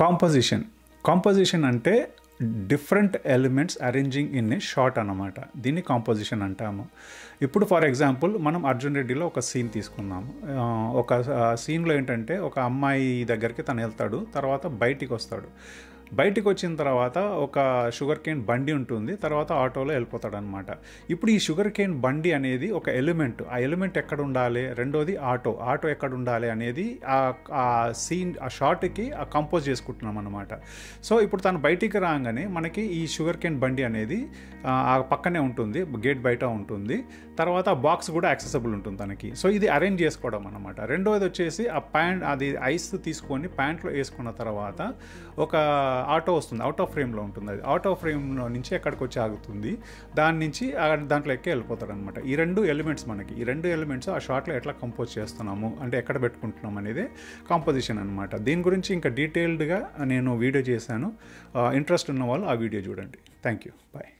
Composition అంటే different elements arranging in a shot అన్నమాట. దీన్ని కాంపోజిషన్ అంటాము. ఇప్పుడు ఫర్ ఎగ్జాంపుల్ మనం అర్జున్ రెడ్డిలో ఒక సీన్ తీసుకున్నాము. ఒక సీన్లో ఏంటంటే ఒక అమ్మాయి దగ్గరికి తను వెళ్తాడు, తర్వాత బయటికి వస్తాడు. బయటికి వచ్చిన తర్వాత ఒక షుగర్ కేన్ బండి ఉంటుంది, తర్వాత ఆటోలో వెళ్ళిపోతాడు అనమాట. ఇప్పుడు ఈ షుగర్ కేన్ బండి అనేది ఒక ఎలిమెంట్. ఆ ఎలిమెంట్ ఎక్కడ ఉండాలి, రెండోది ఆటో ఎక్కడ ఉండాలి అనేది ఆ సీన్, ఆ షాట్కి కంపోజ్ చేసుకుంటున్నాం అనమాట. సో ఇప్పుడు తను బయటికి రాగానే మనకి ఈ షుగర్ కేన్ బండి అనేది ఆ పక్కనే ఉంటుంది, గేట్ బయట ఉంటుంది. తర్వాత బాక్స్ కూడా యాక్సెసిబుల్ ఉంటుంది తనకి. సో ఇది అరేంజ్ చేసుకోవడం అనమాట. రెండోది వచ్చేసి ఆ ప్యాంట్, అది ఐస్ తీసుకొని ప్యాంట్లో వేసుకున్న తర్వాత ఒక ఆటో వస్తుంది, అవుట్ ఆఫ్ ఫ్రేమ్లో ఉంటుంది. అది అవుట్ ఆఫ్ ఫ్రేమ్లో నుంచి ఎక్కడికి వచ్చి ఆగుతుంది, దాని నుంచి దాంట్లో ఎక్కి వెళ్ళిపోతాడు అనమాట. ఈ రెండు ఎలిమెంట్స్ మనకి, ఈ రెండు ఎలిమెంట్స్ ఆ షాట్లో ఎట్లా కంపోజ్ చేస్తున్నాము అంటే ఎక్కడ పెట్టుకుంటున్నాం అనేది కాంపోజిషన్ అనమాట. దీని గురించి ఇంకా డీటెయిల్డ్గా నేను వీడియో చేశాను. ఇంట్రెస్ట్ ఉన్న వాళ్ళు ఆ వీడియో చూడండి. Thank you. బాయ్.